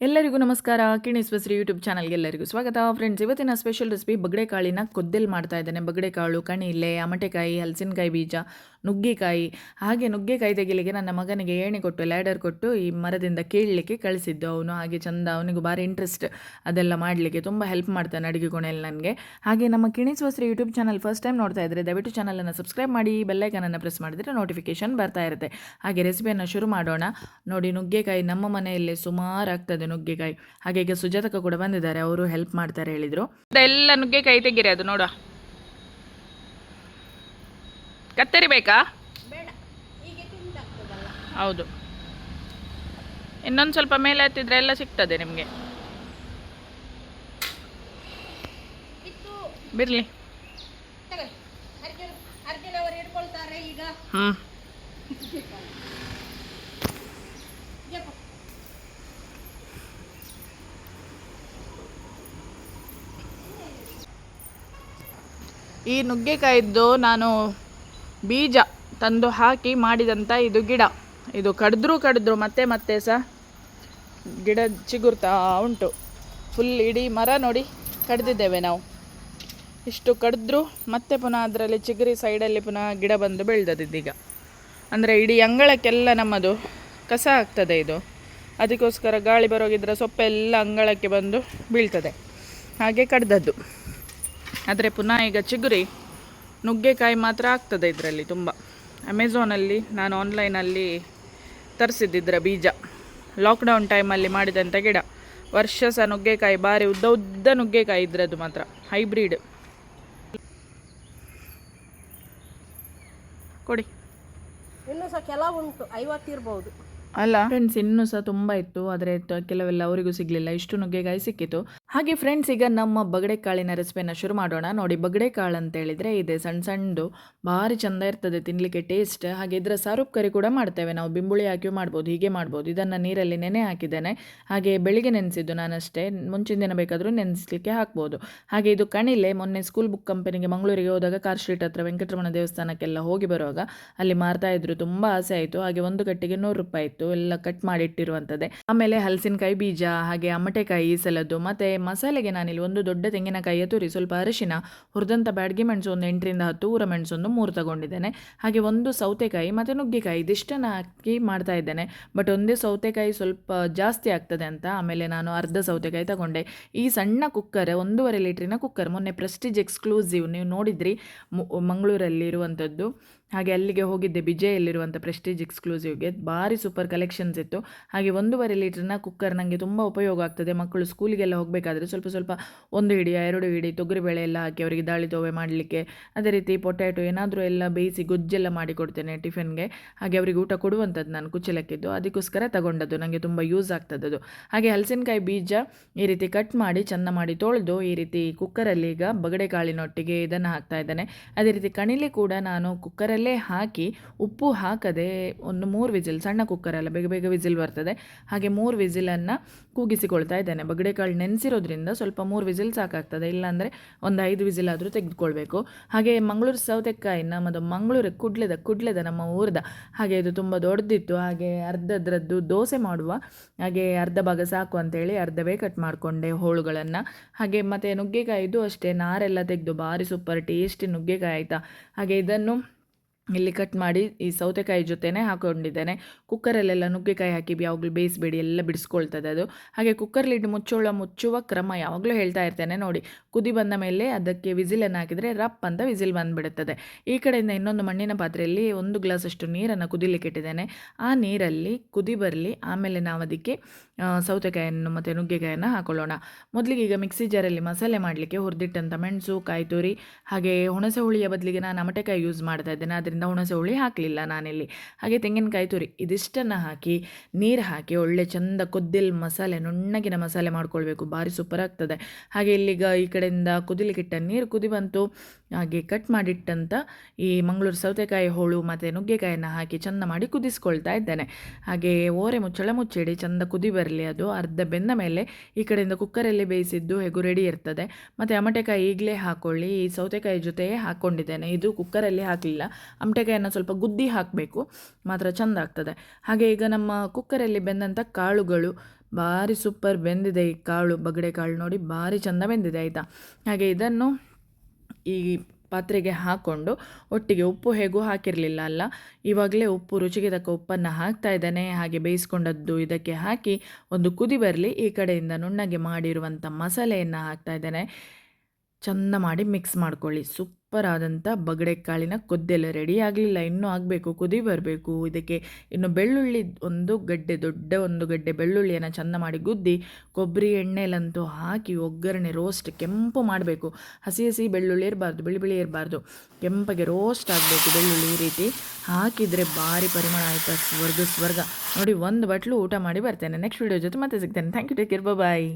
ಎಲ್ಲರಿಗೂ ನಮಸ್ಕಾರ. ಕಿಣಿಸ್ ಬಸ್ರಿ ಯೂಟ್ಯೂಬ್ ಚಾನಲ್ಗೆ ಎಲ್ಲರಿಗೂ ಸ್ವಾಗತ. ಫ್ರೆಂಡ್ಸ್, ಇವತ್ತಿನ ಸ್ಪೆಷಲ್ ರೆಸಿಪಿ ಬಗಡೆಕಾಳಿನ ಕೊದ್ದೆಲ್ ಮಾಡ್ತಾ ಇದ್ದೇನೆ. ಬಗಡೆಕಾಳು, ಕಣಿಲೆ, ಅಮಟೆಕಾಯಿ, ಹಲಸಿನಕಾಯಿ ಬೀಜ, ನುಗ್ಗೆಕಾಯಿ. ಹಾಗೆ ನುಗ್ಗೆಕಾಯಿ ತೆಗಿಲಿಕ್ಕೆ ನನ್ನ ಮಗನಿಗೆ ಏಣಿ ಕೊಟ್ಟು ಲ್ಯಾಡರ್ ಕೊಟ್ಟು ಈ ಮರದಿಂದ ಕೀಳಲಿಕ್ಕೆ ಕಳಿಸಿದ್ದು. ಅವನು ಹಾಗೆ ಚಂದ, ಅವನಿಗೂ ಭಾರಿ ಇಂಟ್ರೆಸ್ಟ್ ಅದೆಲ್ಲ ಮಾಡಲಿಕ್ಕೆ. ತುಂಬ ಹೆಲ್ಪ್ ಮಾಡ್ತಾನೆ ಅಡುಗೆ ಕೋಣೆಯಲ್ಲಿ ನನಗೆ. ಹಾಗೆ ನಮ್ಮ ಕಿಣಿಸ್ ಬಸ್ರಿ ಯೂಟ್ಯೂಬ್ ಚಾನಲ್ ಫಸ್ಟ್ ಟೈಮ್ ನೋಡ್ತಾ ಇದ್ದರೆ ದಯವಿಟ್ಟು ಚಾನಲನ್ನು ಸಬ್ಸ್ಕ್ರೈಬ್ ಮಾಡಿ, ಬೆಲ್ಲೈಕನನ್ನು ಪ್ರೆಸ್ ಮಾಡಿದರೆ ನೋಟಿಫಿಕೇಶನ್ ಬರ್ತಾ ಇರುತ್ತೆ. ಹಾಗೆ ರೆಸಿಪಿಯನ್ನು ಶುರು ಮಾಡೋಣ. ನೋಡಿ, ನುಗ್ಗೆಕಾಯಿ ನಮ್ಮ ಮನೆಯಲ್ಲೇ ಸುಮಾರು ಆಗ್ತದೆ ನುಗ್ಗೆಕಾಯಿ. ಹಾಗೆ ಈಗ ಸುಜಾತಕ ಕೂಡ ಬಂದಿದ್ದಾರೆ, ಅವರು ಹೆಲ್ಪ್ ಮಾಡ್ತಾರೆ ಹೇಳಿದ್ರು. ಎಲ್ಲ ನುಗ್ಗೆಕಾಯಿ ತೆಗೀರಿ, ಅದು ನೋಡುವ. ಕತ್ತರಿ ಬೇಕಾ? ಹೌದು, ಇನ್ನೊಂದು ಸ್ವಲ್ಪ ಮೇಲೆ ಹತ್ತಿದ್ರೆ ಎಲ್ಲ ಸಿಗ್ತದೆ ನಿಮಗೆ. ಬಿರ್ಲಿ. ಹ್ಮ್, ಈ ನುಗ್ಗೆಕಾಯಿದ್ದು ನಾನು ಬೀಜ ತಂದು ಹಾಕಿ ಮಾಡಿದಂಥ ಇದು ಗಿಡ. ಇದು ಕಡಿದ್ರು ಮತ್ತೆ ಸಹ ಗಿಡ ಚಿಗುರ್ತಾ ಉಂಟು. ಫುಲ್ ಇಡೀ ಮರ ನೋಡಿ ಕಡ್ದಿದ್ದೇವೆ ನಾವು. ಇಷ್ಟು ಕಡಿದ್ರು ಮತ್ತೆ ಪುನಃ ಅದರಲ್ಲಿ ಚಿಗುರಿ ಸೈಡಲ್ಲಿ ಪುನಃ ಗಿಡ ಬಂದು ಬೆಳೆದದಿದ್ದೀಗ. ಅಂದರೆ ಇಡೀ ಅಂಗಳಕ್ಕೆಲ್ಲ ನಮ್ಮದು ಕಸ ಆಗ್ತದೆ ಇದು. ಅದಕ್ಕೋಸ್ಕರ ಗಾಳಿ ಬರೋಗಿದ್ರೆ ಸೊಪ್ಪೆಲ್ಲ ಅಂಗಳಕ್ಕೆ ಬಂದು ಬೀಳ್ತದೆ, ಹಾಗೆ ಕಡ್ದದ್ದು. ಆದರೆ ಪುನಃ ಈಗ ಚಿಗುರಿ ನುಗ್ಗೆಕಾಯಿ ಮಾತ್ರ ಆಗ್ತದೆ ಇದರಲ್ಲಿ ತುಂಬ. ಅಮೆಝಾನಲ್ಲಿ ನಾನು ಆನ್ಲೈನಲ್ಲಿ ತರಿಸಿದ್ದಿದ್ರ ಬೀಜ. ಲಾಕ್ಡೌನ್ ಟೈಮಲ್ಲಿ ಮಾಡಿದಂಥ ಗಿಡ. ವರ್ಷ ಸಹ ನುಗ್ಗೆಕಾಯಿ ಭಾರಿ ಉದ್ದ ನುಗ್ಗೆಕಾಯಿ ಇದ್ರದ್ದು ಮಾತ್ರ ಹೈಬ್ರಿಡ್. ಕೊಡಿ. ಇನ್ನೂ ಸಹ ಕೆಲವು ಉಂಟು, 50 ಇರ್ಬೋದು ಅಲ್ಲ ಫ್ರೆಂಡ್ಸ್. ಇನ್ನೂ ಸಹ ತುಂಬ ಇತ್ತು, ಆದರೆ ಕೆಲವೆಲ್ಲ ಅವರಿಗೂ ಸಿಗಲಿಲ್ಲ. ಇಷ್ಟು ನುಗ್ಗೆಕಾಯಿ ಸಿಕ್ಕಿತು. ಹಾಗೆ ಫ್ರೆಂಡ್ಸ್, ಈಗ ನಮ್ಮ ಬಗಡೆಕಾಳಿನ ರೆಸಿಪಿಯನ್ನು ಶುರು ಮಾಡೋಣ. ನೋಡಿ, ಬಗಡೆಕಾಳು ಅಂತ ಹೇಳಿದರೆ ಇದೆ ಸಣ್ಣ ಸಣ್ಣದು, ಭಾರಿ ಚೆಂದ ಇರ್ತದೆ ತಿನ್ನಲಿಕ್ಕೆ, ಟೇಸ್ಟ್. ಹಾಗೆ ಇದರ ಸಾರುಪ್ ಕರಿ ಕೂಡ ಮಾಡ್ತೇವೆ ನಾವು. ಬಿಂಬುಳಿ ಹಾಕಿ ಮಾಡ್ಬೋದು, ಹೀಗೆ ಮಾಡ್ಬೋದು. ಇದನ್ನು ನೀರಲ್ಲಿ ನೆನೆ ಹಾಕಿದ್ದೇನೆ. ಹಾಗೆ ಬೆಳಿಗ್ಗೆ ನೆನೆಸಿದ್ದು ನಾನಷ್ಟೇ, ಮುಂಚಿನ ದಿನ ಬೇಕಾದರೂ ನೆನೆಸಲಿಕ್ಕೆ ಹಾಕ್ಬೋದು. ಹಾಗೆ ಇದು ಕಣಿಲೆ. ಮೊನ್ನೆ ಸ್ಕೂಲ್ ಬುಕ್ ಕಂಪನಿಗೆ ಮಂಗಳೂರಿಗೆ ಹೋದಾಗ ಕಾರ್ ಸ್ಟ್ರೀಟ್ ಹತ್ರ ವೆಂಕಟರಮಣ ದೇವಸ್ಥಾನಕ್ಕೆಲ್ಲ ಹೋಗಿ ಬರುವಾಗ ಅಲ್ಲಿ ಮಾರ್ತಾ ಇದ್ರು. ತುಂಬ ಆಸೆ ಆಯಿತು. ಹಾಗೆ ಒಂದು ಕಟ್ಟಿಗೆ 100 ರೂಪಾಯಿ ಇತ್ತು, ಎಲ್ಲ ಕಟ್ ಮಾಡಿ ಇಟ್ಟಿರುವಂಥದ್ದೇ. ಆಮೇಲೆ ಹಲಸಿನಕಾಯಿ ಬೀಜ, ಹಾಗೆ ಅಮಟೆಕಾಯಿ ಸಲದ್ದು. ಮತ್ತು ಮಸಾಲೆಗೆ ನಾನಿಲ್ಲಿ ಒಂದು ದೊಡ್ಡ ತೆಂಗಿನಕಾಯಿಯ ತುರಿ, ಸ್ವಲ್ಪ ಅರಿಶಿನ, ಹುರಿದಂಥ ಬ್ಯಾಡಗಿ ಮೆಣಸು ಒಂದು 8 ರಿಂದ 10, ಊರ ಮೆಣಸು ಒಂದು 3 ತಗೊಂಡಿದ್ದೇನೆ. ಹಾಗೆ ಒಂದು ಸೌತೆಕಾಯಿ ಮತ್ತು ನುಗ್ಗೆಕಾಯಿ, ಇದಿಷ್ಟನ್ನು ಹಾಕಿ ಮಾಡ್ತಾ ಇದ್ದೇನೆ. ಬಟ್ ಒಂದೇ ಸೌತೆಕಾಯಿ ಸ್ವಲ್ಪ ಜಾಸ್ತಿ ಆಗ್ತದೆ ಅಂತ ಆಮೇಲೆ ನಾನು ಅರ್ಧ ಸೌತೆಕಾಯಿ ತಗೊಂಡೆ. ಈ ಸಣ್ಣ ಕುಕ್ಕರ್ 1.5 ಲೀಟ್ರಿನ ಕುಕ್ಕರ್, ಮೊನ್ನೆ ಪ್ರೆಸ್ಟೀಜ್ ಎಕ್ಸ್ಕ್ಲೂಸಿವ್ ನೀವು ನೋಡಿದ್ರಿ, ಮಂಗಳೂರಲ್ಲಿ ಇರುವಂಥದ್ದು. ಹಾಗೆ ಅಲ್ಲಿಗೆ ಹೋಗಿದ್ದೆ, ಬಿಜೆಯಲ್ಲಿರುವಂಥ ಪ್ರೆಸ್ಟೀಜ್ ಎಕ್ಸ್ಕ್ಲೂಸಿವ್ಗೆ. ಭಾರಿ ಸೂಪರ್ ಕಲೆಕ್ಷನ್ಸ್ ಇತ್ತು. ಹಾಗೆ 1.5 ಲೀಟ್ರಿನ ಕುಕ್ಕರ್ ನನಗೆ ತುಂಬ ಉಪಯೋಗ ಆಗ್ತದೆ. ಮಕ್ಕಳು ಸ್ಕೂಲಿಗೆಲ್ಲ ಹೋಗಬೇಕಾದ್ರೆ ಸ್ವಲ್ಪ 1 ಹಿಡಿ 2 ಹಿಡಿ ತೊಗರಿಬೇಳೆ ಎಲ್ಲ ಹಾಕಿ ಅವರಿಗೆ ದಾಳಿ ತೋವೆ ಮಾಡಲಿಕ್ಕೆ, ಅದೇ ರೀತಿ ಪೊಟ್ಯಾಟೊ ಏನಾದರೂ ಎಲ್ಲ ಬೇಯಿಸಿ ಗೊಜ್ಜೆಲ್ಲ ಮಾಡಿ ಕೊಡ್ತೇನೆ ಟಿಫಿನ್ಗೆ. ಹಾಗೆ ಅವರಿಗೆ ಊಟ ಕೊಡುವಂಥದ್ದು ನಾನು ಕುಚ್ಚಲಕ್ಕಿದ್ದು, ಅದಕ್ಕೋಸ್ಕರ ತಗೊಂಡದ್ದು. ನನಗೆ ತುಂಬ ಯೂಸ್ ಆಗ್ತದದು. ಹಾಗೆ ಹಲಸಿನಕಾಯಿ ಬೀಜ ಈ ರೀತಿ ಕಟ್ ಮಾಡಿ ಚೆಂದ ಮಾಡಿ ತೊಳೆದು ಈ ರೀತಿ ಕುಕ್ಕರಲ್ಲಿ ಈಗ ಬಗಡೆಕಾಳಿನೊಟ್ಟಿಗೆ ಇದನ್ನು ಹಾಕ್ತಾ ಇದ್ದೇನೆ. ಅದೇ ರೀತಿ ಕಣಿಲೆ ಕೂಡ ನಾನು ಕುಕ್ಕರಲ್ಲೇ ಹಾಕಿ ಉಪ್ಪು ಹಾಕದೆ ಒಂದು 3 ವಿಸಿಲ್, ಸಣ್ಣ ಕುಕ್ಕರಲ್ಲ ಬೇಗ ವಿಸಿಲ್ ಬರ್ತದೆ, ಹಾಗೆ 3 ವಿಸಿಲನ್ನು ಕೂಗಿಸಿಕೊಳ್ತಾ ಇದ್ದೇನೆ. ಬಗಡೆಕಾಳು ನೆನೆಸಿರೋದ್ರಿಂದ ಸ್ವಲ್ಪ 3 ವಿಸಿಲ್ ಸಾಕಾಗ್ತದೆ, ಇಲ್ಲಾಂದರೆ ಒಂದು 5 ವಿಸಿಲ್ ಆದರೂ ತೆಗೆದುಕೊಳ್ಬೇಕು. ಹಾಗೆ ಮಂಗಳೂರು ಸೌತೆಕಾಯಿ ನಮ್ಮದು ಮಂಗಳೂರು ಕುಡ್ಲೆದ ನಮ್ಮ ಊರದ. ಹಾಗೆ ಇದು ತುಂಬ ದೊಡ್ಡದಿತ್ತು. ಹಾಗೆ ಅರ್ಧದ್ರದ್ದು ದೋಸೆ ಮಾಡುವ, ಹಾಗೆ ಅರ್ಧ ಭಾಗ ಸಾಕು ಅಂತೇಳಿ ಅರ್ಧವೇ ಕಟ್ ಮಾಡಿಕೊಂಡೆ ಹೋಳುಗಳನ್ನು. ಹಾಗೆ ಮತ್ತು ನುಗ್ಗೆಕಾಯಿದು ಅಷ್ಟೇ, ನಾರೆಲ್ಲ ತೆಗೆದು ಭಾರಿ ಸೂಪರ್ ಟೇಸ್ಟಿ ನುಗ್ಗೆಕಾಯಿ ಆಯಿತಾ. ಹಾಗೆ ಇದನ್ನು ಇಲ್ಲಿ ಕಟ್ ಮಾಡಿ ಈ ಸೌತೆಕಾಯಿ ಜೊತೆನೇ ಹಾಕೊಂಡಿದ್ದೇನೆ. ಕುಕ್ಕರಲ್ಲೆಲ್ಲ ನುಗ್ಗೆಕಾಯಿ ಹಾಕಿ ಯಾವಾಗಲೂ ಬೇಯಿಸಬೇಡಿ, ಎಲ್ಲ ಬಿಡಿಸ್ಕೊಳ್ತದೆ ಅದು. ಹಾಗೆ ಕುಕ್ಕರ್ ಲಿಡ್ ಮುಚ್ಚುವ ಕ್ರಮ ಯಾವಾಗಲೂ ಹೇಳ್ತಾ ಇರ್ತೇನೆ ನೋಡಿ. ಕುದಿ ಬಂದ ಮೇಲೆ ಅದಕ್ಕೆ ವಿಸಿಲನ್ನು ಹಾಕಿದರೆ ರಪ್ ಅಂತ ವಿಸಿಲ್ ಬಂದುಬಿಡುತ್ತದೆ. ಈ ಕಡೆಯಿಂದ ಇನ್ನೊಂದು ಮಣ್ಣಿನ ಪಾತ್ರೆಯಲ್ಲಿ 1 ಗ್ಲಾಸಷ್ಟು ನೀರನ್ನು ಕುದಿಲಿಕ್ಕೆ ಇಟ್ಟಿದ್ದೇನೆ. ಆ ನೀರಲ್ಲಿ ಕುದಿ ಬರಲಿ, ಆಮೇಲೆ ನಾವು ಅದಕ್ಕೆ ಸೌತೆಕಾಯಿಯನ್ನು ಮತ್ತು ನುಗ್ಗೆಕಾಯನ್ನು ಹಾಕೊಳ್ಳೋಣ. ಮೊದಲಿಗೆ ಈಗ ಮಿಕ್ಸಿ ಜಾರಲ್ಲಿ ಮಸಾಲೆ ಮಾಡಲಿಕ್ಕೆ ಹುರಿದಿಟ್ಟಂಥ ಮೆಣಸು, ಕಾಯಿ ತುರಿ, ಹಾಗೆ ಹುಣಸೆ ಹುಳಿಯ ಬದಲಿಗೆ ನಾನು ಅಮಟೆಕಾಯಿ ಯೂಸ್ ಮಾಡ್ತಾ ಇದ್ದೇನೆ, ಅದರಿಂದ ಹುಣಸೆ ಹುಳಿ ಹಾಕಲಿಲ್ಲ ನಾನಿಲ್ಲಿ. ಹಾಗೆ ತೆಂಗಿನಕಾಯಿ ತುರಿ ಇದಿಷ್ಟನ್ನು ಹಾಕಿ ನೀರು ಹಾಕಿ ಒಳ್ಳೆ ಚೆಂದ ಕೊದ್ದಿಲ್ ಮಸಾಲೆ, ನುಣ್ಣಗಿನ ಮಸಾಲೆ ಮಾಡ್ಕೊಳ್ಬೇಕು, ಭಾರಿ ಸೂಪರ್ ಆಗ್ತದೆ. ಹಾಗೆ ಇಲ್ಲಿಗ ಈ ಕಡೆಯಿಂದ ಕುದಿಲಿಕ್ಕಿಟ್ಟ ನೀರು ಕುದಿ ಬಂತು. ಹಾಗೆ ಕಟ್ ಮಾಡಿಟ್ಟಂಥ ಈ ಮಂಗಳೂರು ಸೌತೆಕಾಯಿ ಹೋಳು ಮತ್ತು ನುಗ್ಗೆಕಾಯನ್ನು ಹಾಕಿ ಚೆಂದ ಮಾಡಿ ಕುದಿಸ್ಕೊಳ್ತಾ ಇದ್ದೇನೆ. ಹಾಗೆ ಓರೆ ಮುಚ್ಚಳ ಮುಚ್ಚಿಡಿ, ಚೆಂದ ಕುದಿ ಬರಲಿ. ಅದು ಅರ್ಧ ಬೆಂದ ಮೇಲೆ ಈ ಕಡೆಯಿಂದ ಕುಕ್ಕರಲ್ಲಿ ಬೇಯಿಸಿದ್ದು ಹೇಗೂ ರೆಡಿ ಇರ್ತದೆ. ಮತ್ತು ಅಮಟೆಕಾಯಿ ಈಗಲೇ ಹಾಕ್ಕೊಳ್ಳಿ, ಈ ಸೌತೆಕಾಯಿ ಜೊತೆಯೇ ಹಾಕ್ಕೊಂಡಿದ್ದೇನೆ. ಇದು ಕುಕ್ಕರಲ್ಲಿ ಹಾಕಲಿಲ್ಲ, ಅಮಟೆಕಾಯನ್ನು ಸ್ವಲ್ಪ ಗುದ್ದಿ ಹಾಕಬೇಕು, ಮಾತ್ರ ಚೆಂದ ಆಗ್ತದೆ. ಹಾಗೆ ಈಗ ನಮ್ಮ ಕುಕ್ಕರಲ್ಲಿ ಬೆಂದಂಥ ಕಾಳುಗಳು ಭಾರಿ ಸೂಪರ್ ಬೆಂದಿದೆ ಈ ಕಾಳು, ಬಗಡೆ ಕಾಳು ನೋಡಿ ಭಾರಿ ಚೆಂದ ಬೆಂದಿದೆ ಆಯಿತಾ. ಹಾಗೆ ಇದನ್ನು ಈ ಪಾತ್ರೆಗೆ ಹಾಕ್ಕೊಂಡು ಒಟ್ಟಿಗೆ ಉಪ್ಪು ಹೇಗೂ ಹಾಕಿರಲಿಲ್ಲ ಅಲ್ಲ, ಇವಾಗಲೇ ಉಪ್ಪು ರುಚಿಗೆ ತಕ್ಕ ಉಪ್ಪನ್ನು ಹಾಕ್ತಾ ಇದ್ದಾನೆ. ಹಾಗೆ ಬೇಯಿಸ್ಕೊಂಡದ್ದು ಇದಕ್ಕೆ ಹಾಕಿ ಒಂದು ಕುದಿ ಬರಲಿ, ಈ ಕಡೆಯಿಂದ ನುಣ್ಣಗೆ ಮಾಡಿರುವಂಥ ಮಸಾಲೆಯನ್ನು ಹಾಕ್ತಾ ಇದ್ದಾನೆ. ಚೆಂದ ಮಾಡಿ ಮಿಕ್ಸ್ ಮಾಡ್ಕೊಳ್ಳಿ. ಸೂಪರ್ ಆದಂಥ ಬಗಡೆಕಾಳಿನ ಕೊದ್ದೆಲ್ಲ ರೆಡಿ ಆಗಲಿಲ್ಲ, ಇನ್ನೂ ಆಗಬೇಕು, ಕುದಿ ಬರಬೇಕು. ಇದಕ್ಕೆ ಇನ್ನು ಬೆಳ್ಳುಳ್ಳಿ ದೊಡ್ಡ ಒಂದು ಗಡ್ಡೆ ಬೆಳ್ಳುಳ್ಳಿಯನ್ನು ಚೆಂದ ಮಾಡಿ ಗುದ್ದಿ ಕೊಬ್ಬರಿ ಎಣ್ಣೆಲಂತೂ ಹಾಕಿ ಒಗ್ಗರಣೆ ರೋಸ್ಟ್ ಕೆಂಪು ಮಾಡಬೇಕು. ಹಸಿ ಬೆಳ್ಳುಳ್ಳಿ ಇರಬಾರ್ದು, ಬಿಳಿ ಇರಬಾರ್ದು, ಕೆಂಪಗೆ ರೋಸ್ಟ್ ಆಗಬೇಕು ಬೆಳ್ಳುಳ್ಳಿ. ಈ ರೀತಿ ಹಾಕಿದರೆ ಭಾರಿ ಪರಿಮಳ ಆಯಿತಾ, ಸ್ವರ್ಗ ನೋಡಿ. ಒಂದು ಬಟ್ಲು ಊಟ ಮಾಡಿ ಬರ್ತೇನೆ. ನೆಕ್ಸ್ಟ್ ವಿಡಿಯೋ ಜೊತೆ ಮತ್ತೆ ಸಿಗ್ತೇನೆ. Thank you, take care, bye.